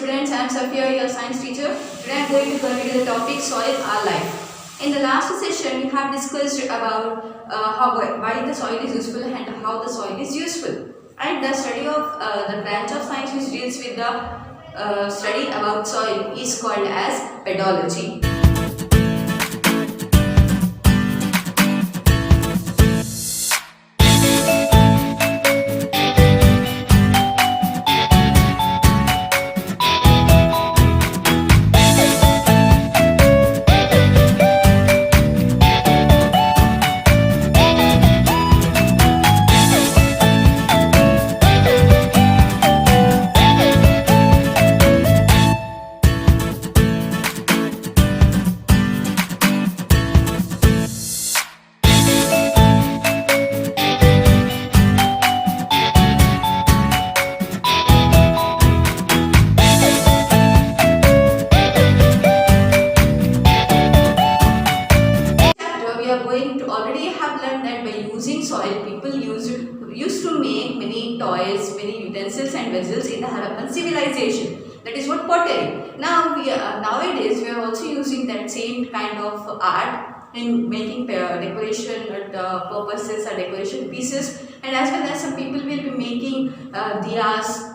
students, I am Safia, your science teacher. Today I am going to continue the topic soil, our life. In the last session, we have discussed about why the soil is useful and how the soil is useful. And the study of the branch of science which deals with the study about soil is called as pedology. Already have learned that by using soil, people used to make many toys, many utensils and vessels in the Harappan civilization. That is what pottery. Now nowadays we are also using that same kind of art in making decoration purposes or decoration pieces, and as well as some people will be making diyas.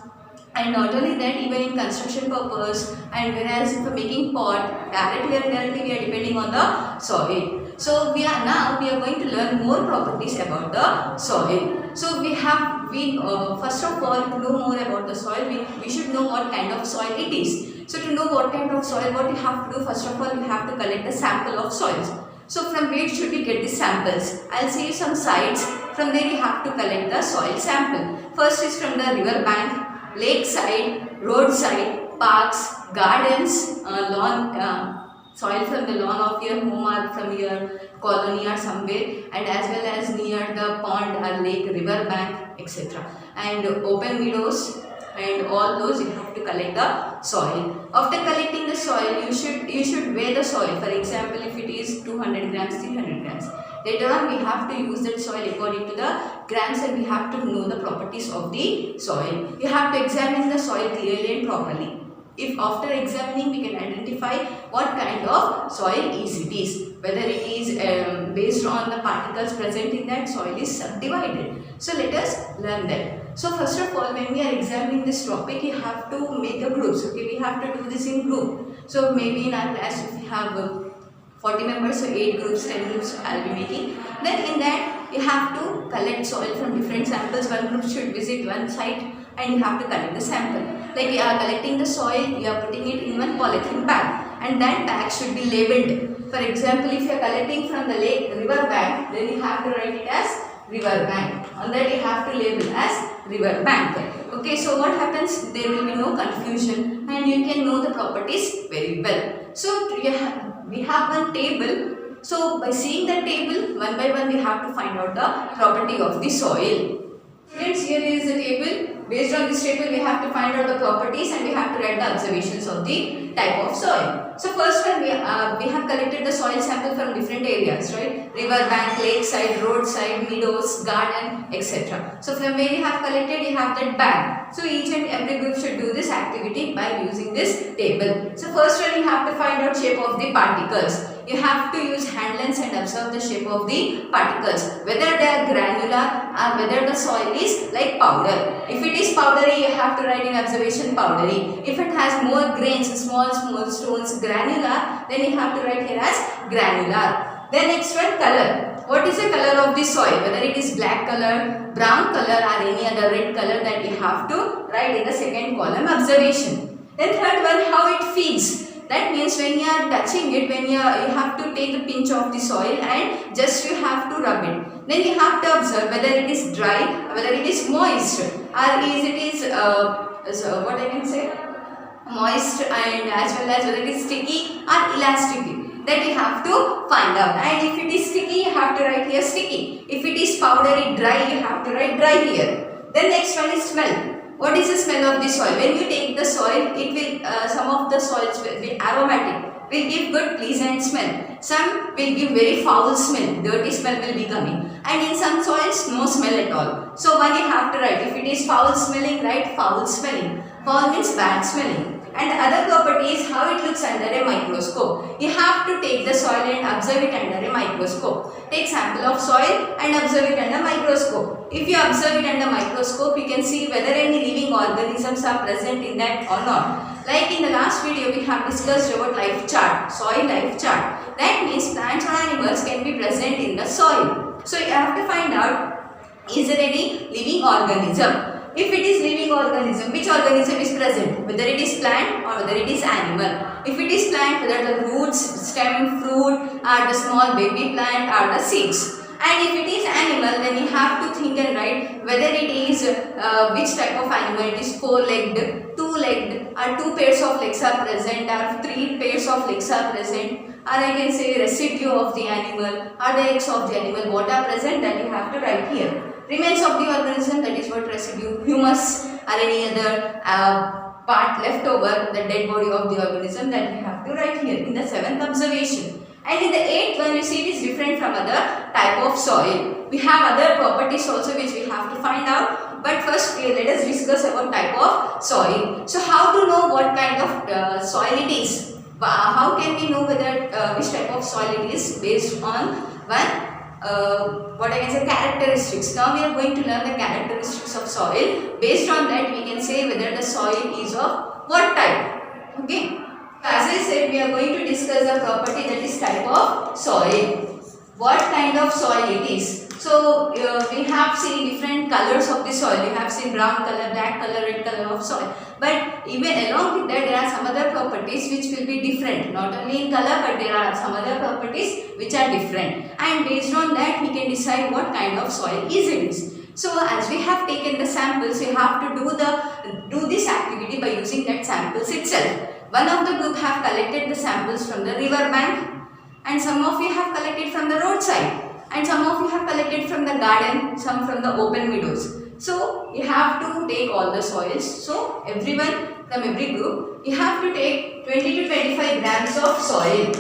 And not only that, even in construction purpose, and whereas for making pot, directly or indirectly we are depending on the soil. So we are going to learn more properties about the soil. So we first of all, to know more about the soil, we should know what kind of soil it is. So to know what kind of soil, what we have to do, first of all, we have to collect a sample of soils. So from where should we get the samples? I'll say you some sites. From there you have to collect the soil sample. First is from the river bank, lakeside, roadside, parks, gardens, lawn, soil from the lawn of your home or from your colony or somewhere, and as well as near the pond or lake, river bank, etc. And open meadows, and all those you have to collect the soil. After collecting the soil, you should weigh the soil. For example, if it is 200 grams, 300 grams. Later on, we have to use that soil according to the grams, and we have to know the properties of the soil. You have to examine the soil clearly and properly. If after examining, we can identify what kind of soil it is, whether it is based on the particles present in that soil is subdivided. So let us learn that. So first of all, when we are examining this topic, you have to make a groups. Okay, we have to do this in group. So maybe in our class, if we have 40 members, so 8 groups, 10 groups I'll be making. Then in that, you have to collect soil from different samples. One group should visit one site and you have to collect the sample. Like you are collecting the soil, you are putting it in one polythene bag, and that bag should be labeled. For example, if you are collecting from the river bank, then you have to write it as river bank. On that you have to label as river bank. Okay, so what happens? There will be no confusion and you can know the properties very well. So we have one table. So by seeing the table, one by one we have to find out the property of the soil. Students, here is the table. Based on this table, we have to find out the properties and we have to write the observations of the type of soil. So first one, we have collected the soil sample from different areas, right? River bank, lakeside, roadside, meadows, garden, etc. So from where you have collected, you have that bag. So each and every group should do this activity by using this table. So first one, you have to find out shape of the particles. You have to use hand lens and observe the shape of the particles, whether they are granular or whether the soil is like powder. If it is powdery, you have to write in observation powdery. If it has more grains, small stones, granular, then you have to write here as granular. Then next one, color. What is the color of the soil? Whether it is black color, brown color or any other red color, that you have to write in the second column, observation. Then third one, how it feels. That means when you are touching it, when you have to take a pinch of the soil and just you have to rub it. Then you have to observe whether it is dry, whether it is moist, or what I can say, moist, and as well as whether it is sticky or elastic. That you have to find out. And if it is sticky, you have to write here sticky. If it is powdery, dry, you have to write dry here. Then next one is smell. What is the smell of the soil? When you take the soil, it will some of the soils will be aromatic, will give good pleasant smell. Some will give very foul smell, dirty smell will be coming. And in some soils, no smell at all. So one you have to write. If it is foul smelling, write foul smelling. Foul means bad smelling. And the other property is how it looks under a microscope. You have to take the soil and observe it under a microscope. Take sample of soil and observe it under microscope. If you observe it under microscope, you can see whether any living organisms are present in that or not. Like in the last video, we have discussed about life chart, soil life chart. That means plants or animals can be present in the soil. So you have to find out, is there any living organism? If it is living organism, which organism is present? Whether it is plant or whether it is animal. If it is plant, whether the roots, stem, fruit, or the small baby plant, or the seeds. And if it is animal, then you have to think and write whether it is which type of animal. It is four-legged, two-legged, or two pairs of legs are present, or three pairs of legs are present, or I can say residue of the animal, or the eggs of the animal. What are present, that you have to write here. Remains of the organism, that is what residue, humus, or any other part left over the dead body of the organism, that we have to write here in the 7th observation. And in the 8th one, you see it is different from other type of soil. We have other properties also which we have to find out. But first let us discuss about type of soil. So how to know what kind of soil it is? How can we know whether which type of soil it is? Based on one what I can say, characteristics. Now we are going to learn the characteristics of soil. Based on that, we can say whether the soil is of what type. Okay. As I said, we are going to discuss the property, that is type of soil. What kind of soil it is. So we have seen different colors of the soil. We have seen brown color, black color, red color of soil. But even along with that, there are some other properties which will be different. Not only in color, but there are some other properties which are different. And based on that, we can decide what kind of soil is it. So as we have taken the samples, we have to do this activity by using that samples itself. One of the group have collected the samples from the river bank, and some of you have collected from the roadside, and some of you have collected from the garden, some from the open meadows. So you have to take all the soils. So everyone from every group, you have to take 20 to 25 grams of soil.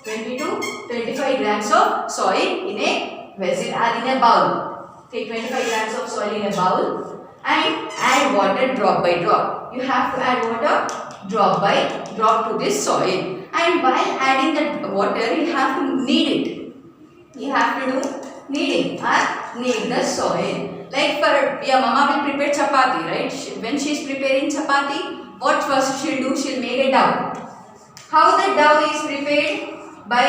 20 to 25 grams of soil in a vessel or in a bowl. Take 25 grams of soil in a bowl and add water drop by drop. You have to add water drop by drop to this soil. And while adding the water, you have to knead it. You have to do kneading or knead the soil. Like for your mama will prepare chapati, right? When she is preparing chapati, what first she'll do? She'll make a dough. How the dough is prepared? By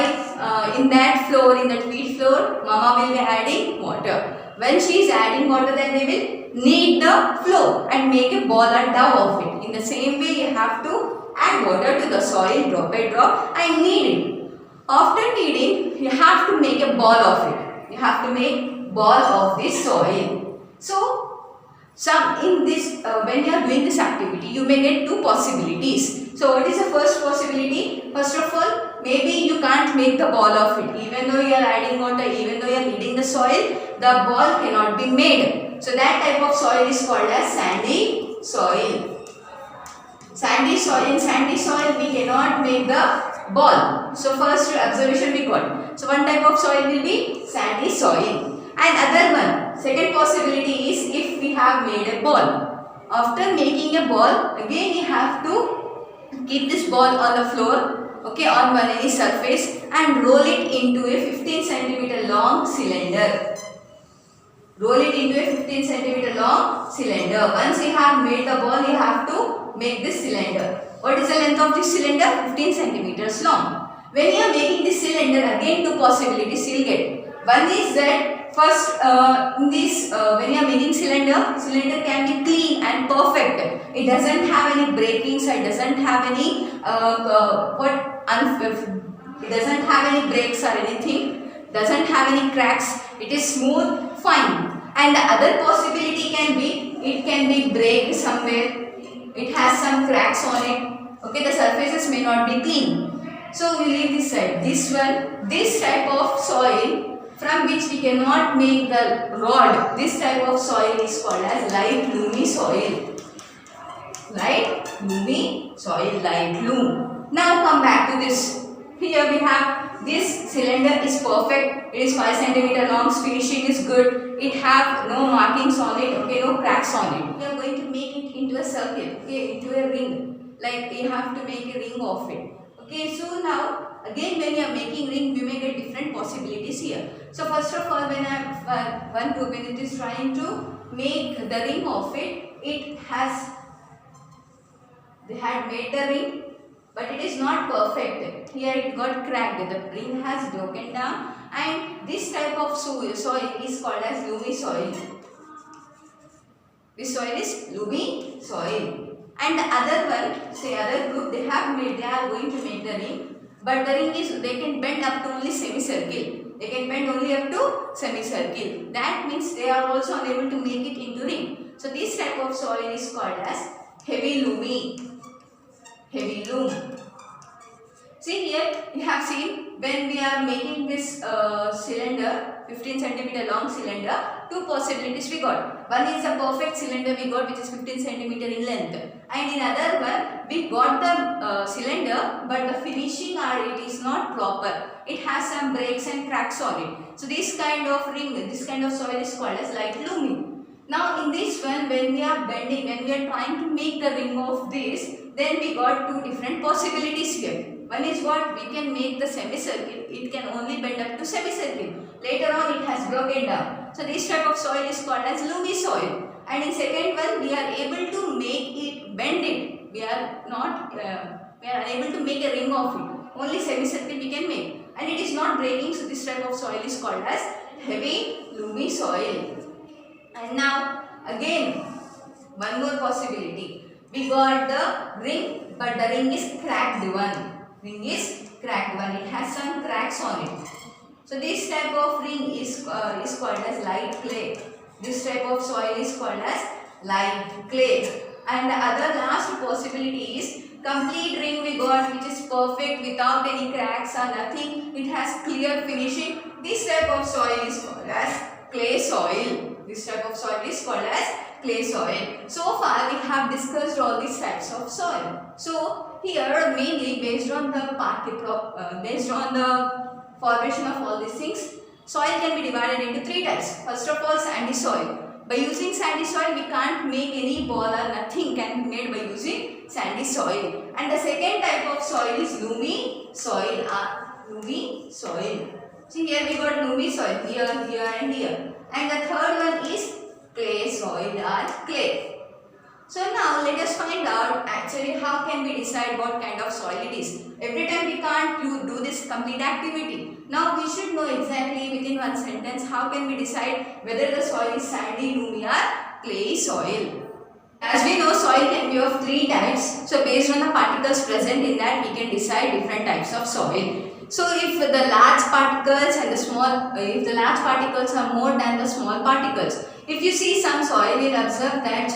in that flour, in that wheat flour, mama will be adding water. When she is adding water, then they will knead the flour and make a ball or dough of it. In the same way, you have to add water to the soil drop by drop and knead it. After kneading, you have to make a ball of it. You have to make ball of this soil. So, in this when you are doing this activity, you may get two possibilities. So, what is the first possibility? First of all, maybe you can't make the ball of it. Even though you are adding water, even though you are kneading the soil, the ball cannot be made. So, that type of soil is called as sandy soil. Sandy soil. In sandy soil, we cannot make the ball. So, first observation we got. So, one type of soil will be sandy soil. And other one, second possibility is if we have made a ball. After making a ball, again you have to keep this ball on the floor, okay, on any surface, and roll it into a 15 centimeter long cylinder. Roll it into a 15 centimeter long cylinder. Once you have made the ball, you have to make this cylinder. What is the length of this cylinder? 15 centimeters long. When you are making this cylinder, again two possibilities you will get. One is that first when you are making cylinder can be clean and perfect. It doesn't have any breakings, it doesn't have any it doesn't have any breaks or anything, doesn't have any cracks. It is smooth, fine. And the other possibility can be, it can be break somewhere. It has some cracks on it. Okay, the surfaces may not be clean. So we leave this side. This one, this type of soil from which we cannot make the rod, this type of soil is called as light loamy soil. Light loamy soil, light loam. Now come back to this. Here we have this cylinder is perfect. It is 5 centimeter long. Finishing is good. It have no markings on it. Okay, no cracks on it. We are going to make it into a circle. Okay, into a ring. Like you have to make a ring of it. Okay, so now again when you are making ring, we may get different possibilities here. So first of all, when it is trying to make the ring of it, they had made the ring, but it is not perfect. Here it got cracked. The ring has broken down, and this type of soil is called as loamy soil. This soil is loamy soil. And the other one, say other group, they are going to make the ring, but the ring is, they can bend up to only semicircle. They can bend only up to semicircle. That means they are also unable to make it into ring. So this type of soil is called as heavy loamy. Heavy loam. See here, you have seen when we are making this cylinder, 15 centimeter long cylinder, two possibilities we got. One is a perfect cylinder we got, which is 15 centimeter in length, and in other one we got the cylinder, but the finishing it is not proper. It has some breaks and cracks on it. So this kind of ring, this kind of soil is called as light loamy. Now in this one, when we are bending, when we are trying to make the ring of this, then we got two different possibilities here. One is what we can make the semicircle. It can only bend up to semicircle. Later on it has broken down. So this type of soil is called as loamy soil. And in second one, we are able to make it, bend it. We are unable to make a ring of it. Only semicircle we can make. And it is not breaking, so this type of soil is called as heavy loamy soil. And now again, one more possibility. We got the ring, but the ring is cracked one. Ring is cracked one. It has some cracks on it. So this type of ring is called as light clay. This type of soil is called as light clay. And the other last possibility is complete ring we got, which is perfect without any cracks or nothing. It has clear finishing. This type of soil is called as clay soil. This type of soil is called as clay soil. So far we have discussed all these types of soil. So here mainly based on the formation of all these things, soil can be divided into three types. First of all, sandy soil. By using sandy soil, we can't make any ball or nothing can be made by using sandy soil. And the second type of soil is loamy soil. Loamy soil. See here we got loamy soil here, here and here. And the third one is clay soil or clay. So now let us find out actually how can we decide what kind of soil it is. Every time we can't do this complete activity. Now we should know exactly within one sentence how can we decide whether the soil is sandy, loamy or clay soil. As we know, soil can be of three types. So based on the particles present in that, we can decide different types of soil. So if the large particles and if the large particles are more than the small particles, if you see some soil, you will observe that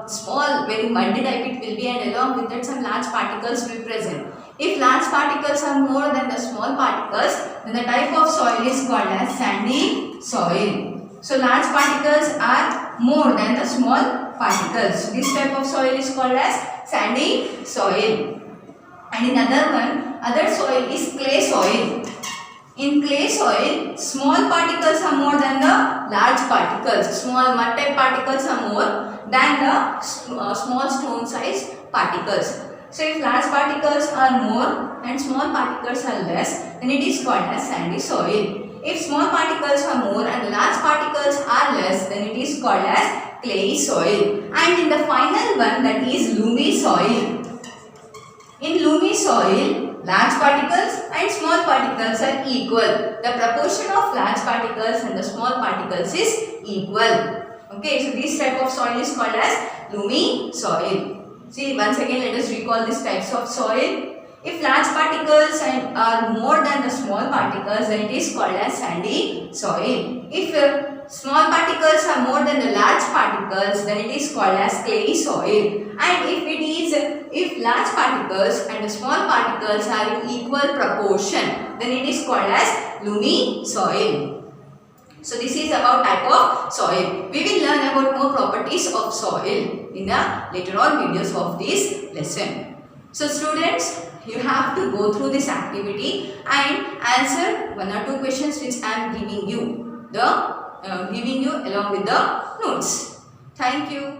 small, very muddy type it will be, and along with that some large particles will be present. If large particles are more than the small particles, then the type of soil is called as sandy soil. So large particles are more than the small particles. This type of soil is called as sandy soil. And in other soil is clay soil. In clay soil, small particles are more than the large particles. Small mud type particles are more than the small stone size particles. So if large particles are more and small particles are less, then it is called as sandy soil. If small particles are more and large particles are less, then it is called as clay soil. And in the final one, that is loamy soil. In loamy soil, large particles and small particles are equal. The proportion of large particles and the small particles is equal. Okay, so this type of soil is called as loamy soil. See, once again let us recall these types of soil. If large particles are more than the small particles, then it is called as sandy soil. If small particles are more than the large particles, then it is called as clay soil. And if large particles and the small particles are in equal proportion, then it is called as loamy soil. So this is about type of soil. We will learn about more properties of soil in the later on videos of this lesson. So students, You have to go through this activity and answer 1 or 2 questions which I am giving you along with the notes. Thank you.